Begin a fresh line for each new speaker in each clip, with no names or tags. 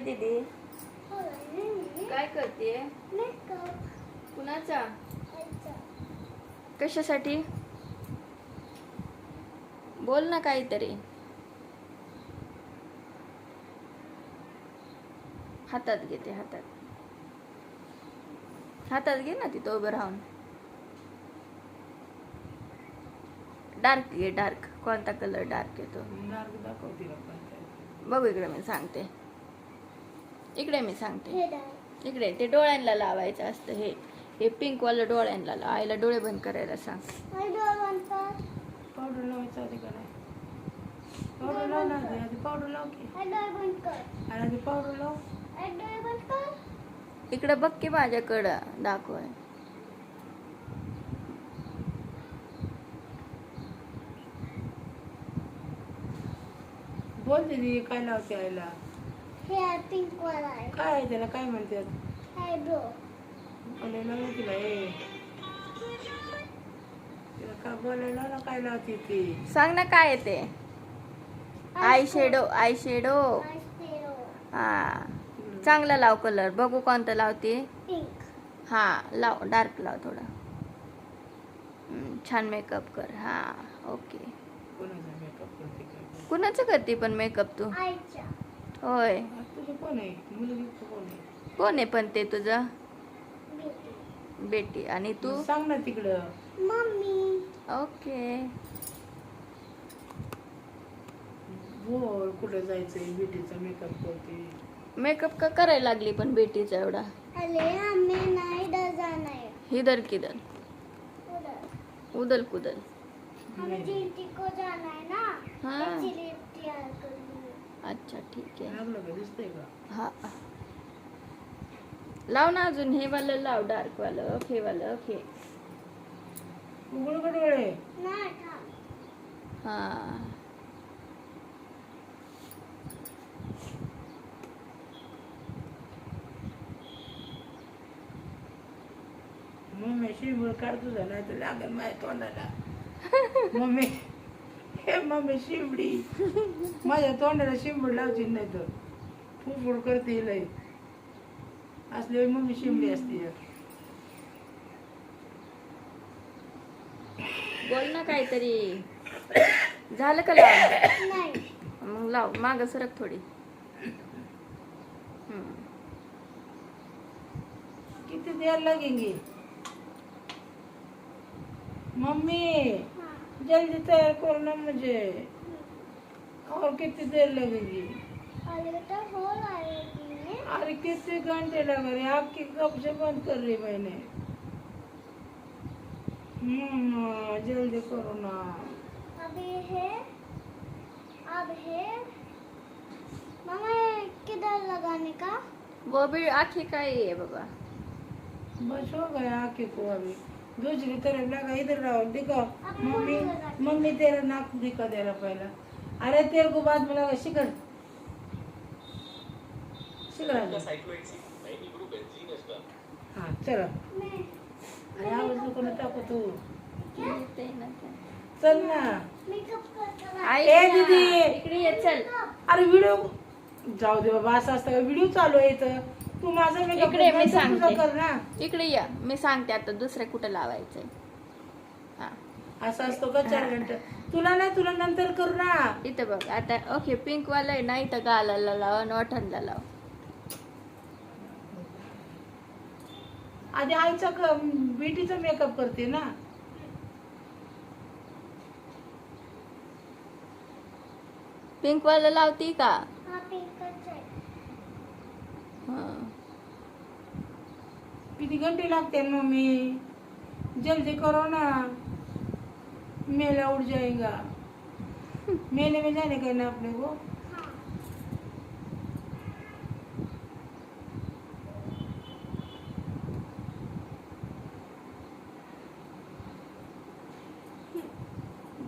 दीदी? काय करते? कुणाचा? कशासाठी? बोल ना काहीतरी. हातात घेते, हातात घे ना तिथं उभं राहून. डार्क घे, डार्क. कोणता कलर डार्क येतो? बघू इकडे, मी सांगते. इकडे मी सांगते. इकडे ते डोळ्यांना लावायचं असतं. हे पिंक वालं डोळ्यांना लाव. आईला डोळे बंद करायला सांग.
पावडर लावायचं आधी का नाही? पावडर लाव ना आधी. पावडर लाव की. आधी पावडर लाव.
इकडे बघ की माझ्याकडं दाखव.
बोल दीदी काय लावते आईला?
हे पिंक वाला आहे.
काय आहे त्याला, काय म्हणतात?
आयब्रो.
बोलायला ना तिला. तिला का बोलायला ना, काय लावते ती?
सांग ना काय येते? I shadow. हा, चांगला लाव कलर. बघू कोणता लावते.
पिंक.
हा लाव, डार्क लाव थोडा. छान मेकअप कर. हा ओके.
कोणाचा मेकअप करते काय?
कुणाचं करते पण मेकअप तू?
आईच्या.
होय.
तुझं कोण आहे? मुलगी कोण आहे?
कोण आहे पण ते तुझं?
बेटी.
बेटी. आणि तू?
सांग ना तिकडं.
मम्मी.
ओके.
बोल कुठं जायचंय? बेटीचा मेकअप करते.
मेकअप का करायला लागली पण बेटीचा एवढा?
अरे हमें नहीं इधर जाना है.
इधर किधर?
उधर.
उदल कुदल.
हमें चींटी को जाना है ना.
हाँ.
इसीलिए तैयार कर रही
अच्छा ठीक आहे.
लागलं का? दिसतंय का?
हा लाव ना अजून. हे वालं लाव, डार्क वालं. हे वालं हे.
उघड डोळे.
हूँ. ना था.
हा
मम्मी शिंबूड काढ तुझा, नाही तर लागेल माझ्या तोंडाला. मम्मी मम्मी शिंबडी माझ्या तोंडाला शिंबूड लावची नाही तर फुफुड करते लय. असले मम्मी शिंबडी असते.
बोल ना काहीतरी. झालं का लाव?
नहीं.
मग लाव. माग सरक थोडी.
किती देर लगेंगे मम्मी?
हाँ.
जल्दी तैयार करो ना मुझे. और कितनी देर लगेगी?
अरे तो हो आएगी ने.
अरे कितने घंटे लग रहे? आपकी कब से बंद कर रही मैंने. जल्दी करो ना.
अभी है. अब है. मामा किधर लगाने का?
वो भी आखी काय आहे बाबा.
बस हो गया आके को. अभी दूसरी तरफ लगा. इधर रहो, दिखाओ. मम्मी मम्मी तेरा नाक दिखा दे रहा पहला. अरे तेरे को बाद में लगा. शिखर हाँ चलो.
मैं.
अरे आवाज नको ना टाकू तू.
येते ना ते.
चल ना.
मेकअप कर.
आई
ए
ना.
दीदी.
इकडे ये चल.
अरे व्हिडिओ जाऊ दे बाबा. असं असतं का? व्हिडिओ चालू आहे इथं. तू माझा मेकअप
इकडे मी
तुझा
सांगते.
कर ना.
इकडे या, मी सांगते आता दुसरे कुठं लावायचंय. हा
असं असतो का 4 घंटे? तुला नाही, तुला नंतर करू ना.
इथं बघ आता. ओके पिंक वाला आहे ना, इथं गालाला लाव आणि ओठांना लाव.
आधी आईचा बेटीचा मेकअप करते ना.
पिंक वाला लावती का?
हाँ पिंक चाहिए.
हा
किती घंटे लागते मम्मी? जल्दी करो ना. मेला उड़ जाएगा. मेले में जाने का ना अपने को.
हाँ.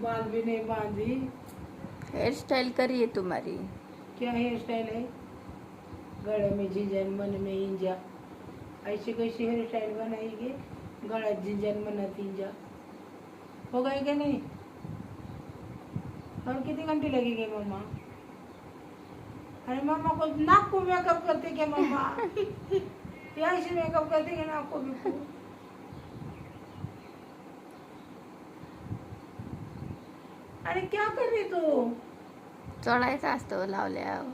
बाल भी नहीं बांधी.
हेयर स्टाइल करिए तुम्हारी.
क्या हेयर स्टाइल है? गले में झिंझन, मन में इंजा. ऐसी कैसी हेयर स्टाइल बनाएगी? गला झिंझन, मन इंजा. हो गए क्या नहीं? और कितने घंटे लगेंगे मम्मा? अरे मम्मा को नाक को मेकअप करते क्या मम्मा? ये ऐसे मेकअप करते क्या नाक को भी को? अरे क्या कर रही तू?
चढायचं असतं लावल्यावर.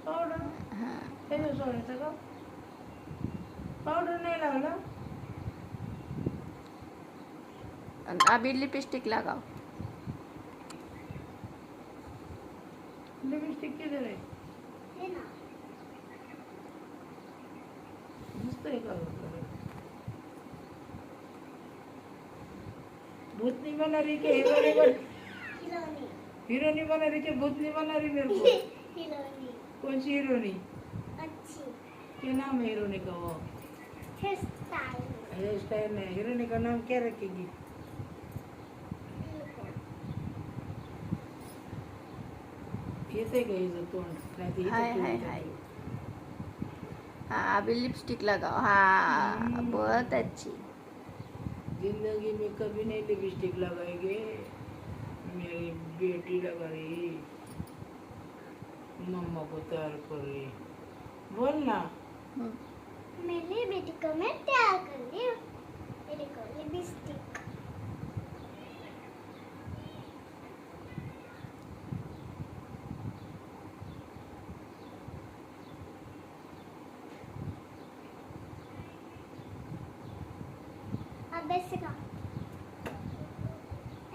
पावडर
हा.
हे सोडायचं का? पावडर नाही लावला?
अभी लिपस्टिक लगाव.
लिपस्टिक किधर आहे?
ये ना
दिसतंय का? भूतनी बना रही के हीरोनी बन
हिरोनी
हीरोनी बना रही के भूतनी बना रही मेरे को?
हिरोनी
कौन सी हीरोनी?
अच्छी
क्या नाम है हीरोनी का? वो
हेयर स्टाइल
हेयर स्टाइल है. हीरोनी का नाम क्या रखेगी? येते का हिचं तोंड? नाही तर
हाय
हिचं
हाय
तोंड
हाय.
येतं.
हाँ अभी लिपस्टिक लगाओ. हाँ
हम्म.
बहुत अच्छी.
जिंदगी में कभी नहीं लिपस्टिक लगाएंगे. मेरी बेटी लगा रही, मम्मा को तैयार कर रही. बोल ना.
हम्म.
मेरी बेटी को मैं तैयार कर रही हूँ मेरे को लिपस्टिक अब ऐसे का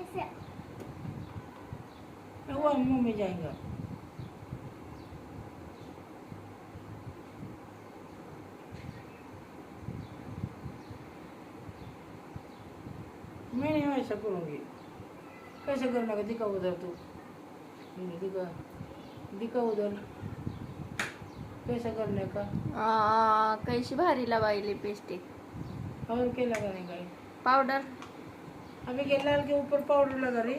ऐसे
वो मुंह में जाएगा. मैं नहीं ऐसा करूँगी. कैसे करना का? दिखा उधर तू. दिखा दिखा उधर. कैसे करने का?
कैसी भारी लगाई लिपस्टिक.
और क्या लगाने का है?
पाउडर.
अभी के लाल के ऊपर पाउडर लगा रही.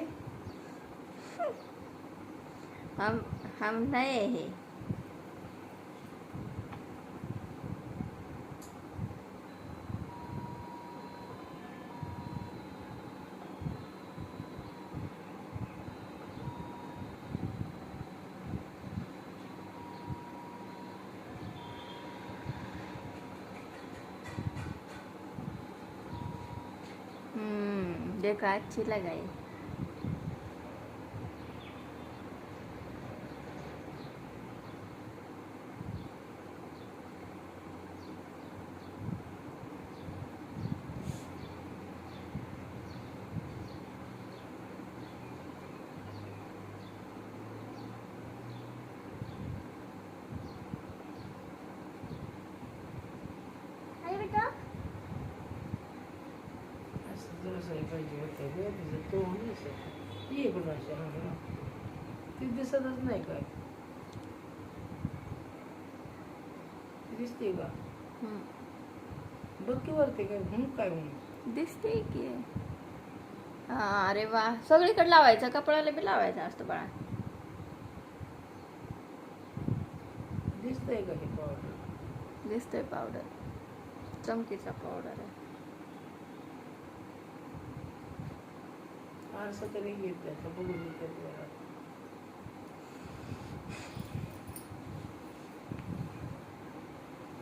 हम नए हैं. देखा अच्छी लगाई.
अरे बेटा
असं जरासं हे पाहिजे होतं गं. तुझं तोंड दिसत. ये इकडून असं. ती दिसतच नाही काय. दिसते का?
हम्म.
बघ की वरती काय म्हणून काय म्हणून.
दिसते की. हा अरे वा. सगळीकडे लावायचं. कपड्याला बी लावायचं असतं बाळा.
दिसतंय का हे पावडर?
दिसतोय पावडर. चमकीचा पावडर आहे.
आरसा तरी घेत त्याचं बघू देतात जरा.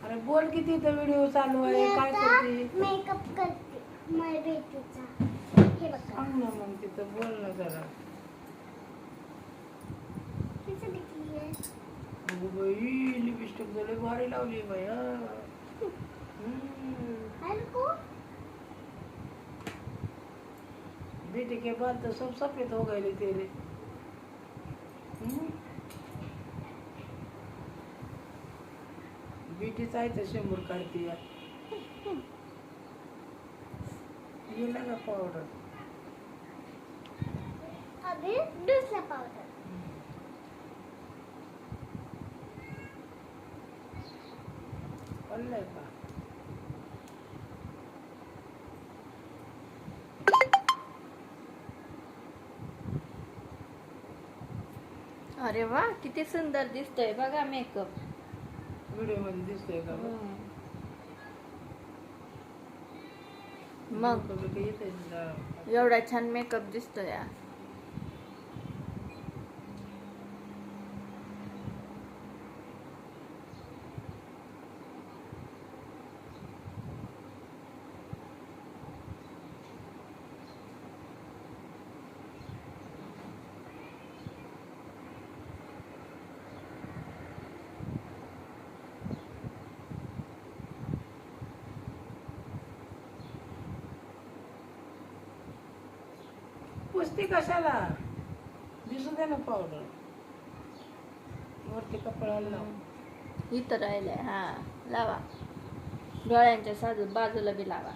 अरे बोल किती इथं व्हिडिओ चालू
मी
आहे. काय
आता
करते?
मेकअप करते माझ्या बेटीचा हे बघा
सांग ना मग तिथं बोल ना जरा.
कसं दिसली आहे
अगं बाई लिपस्टिक जरा भारी लावली बाया.
हल्को
बेटे के बाल तो सब सफेद हो गए तेरे. बेटीचा आहे तर शेंबूर काढते यार. ये लगा पावडर.
अभी दूसरा पाउडर
पडलंय का?
अरे वा किती सुंदर दिसतोय बघा मेकअप.
व्हिडिओ मध्ये दिसतोय का बघ.
मग
बघ येते जरा.
एवढा छान मेकअप दिसतोय.
नुसती कशाला दिसू दे ना पावडर वरती कपड्याला लाव.
इथं राहिलंय हा लावा डोळ्यांच्या बाजूला बी लावा.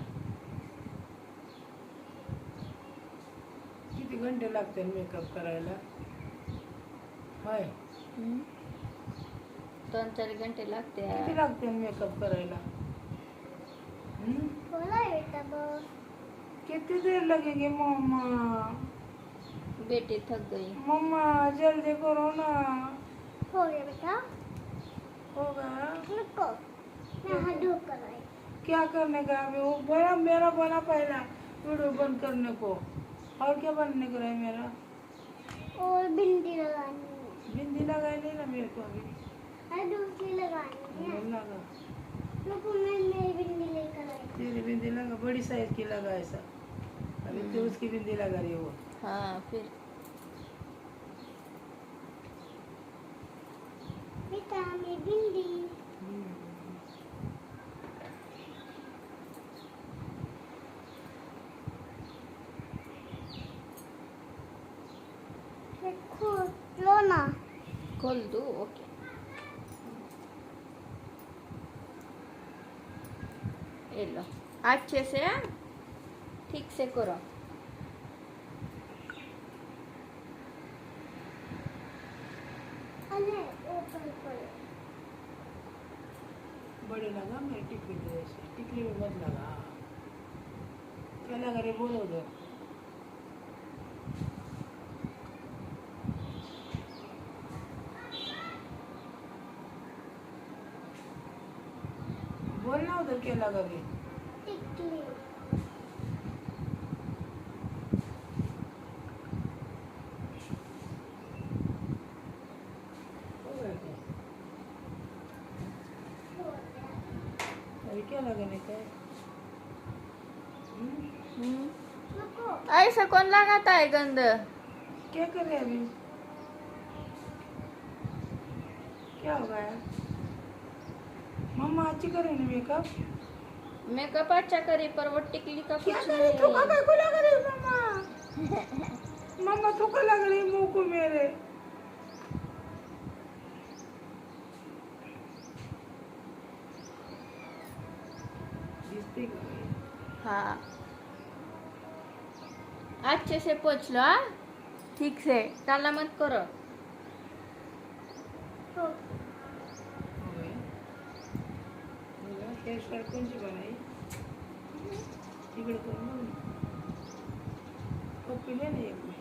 किती घंटे लागते मेकअप करायला? होय
2-4 घंटे लागते.
किती लागते मेकअप करायला?
बोला बेटा बस.
किती देर लगेगी मम्मा?
बेटी थक गई.
मम्मा जल्दी करो ना.
हो गया बेटा.
होगा
रुको मैं हाथ धो कर आई.
क्या करने का अभी? वो बड़ा मेरा बना पहला वीडियो बंद करने को. और क्या बनने को है मेरा?
और बिंदी लगानी है.
बिंदी लगाई नहीं ना मेरे को अभी.
अरे दूसरी लगानी है.
बोल लगा
रुको मैं मेरी बिंदी लेकर आई.
तेरी बिंदी लगा बड़ी साइज की लगा ऐसा. अभी तो उसकी बिंदी लगा रही है वो.
हाँ फिर
बेटा मेरी बिंदी. देखो लो ना.
खोल दो. ओके ये लो अच्छे से हाँ? ठीक से करो.
अरे ओपन करो.
बड़े लगा मेरी टिकली में ऐसे. टिकली में मत लगा. क्या लगा रे बोलो उधर. बोलना उधर क्या लगा रे.
टिकली.
अभी क्या लगाने का है?
रुको.
ऐसा कौन लगाता है गंद?
क्या कर रहे हैं अभी? क्या हो गया? मम्मा अच्छी करे ना मेकअप.
मेकअप अच्छा करे पर वो टिकली का
क्या
कुछ
करे? थूका
नहीं.
काय को लगा रही मम्मा? मम्मा थूका लग रही मुंह को मेरे. दिखती का?
हाँ अच्छे से पोंछ लो हाँ? ठीक से काला मत करो.
हो.
हो गया. हेयर स्टाइल कौन सी बनाई? तिकडे करून बघ ना. कॉपी ले ना एक मिनट.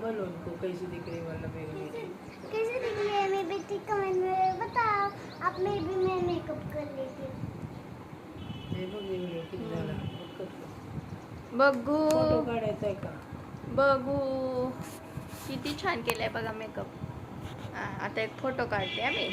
बोलो उनको कैसी दिख रही वाला मेरी बेटी.
कैसे दिख रही है मेरी बेटी? कमेंट में बताओ. आप में भी मैं मेकअप कर लेती हूँ.
हे बघ व्हिडिओ किती झाला.
बघू
फोटो काढायचा आहे का?
बघू किती छान केलंय बघा मेकअप. आता एक फोटो काढते आम्ही.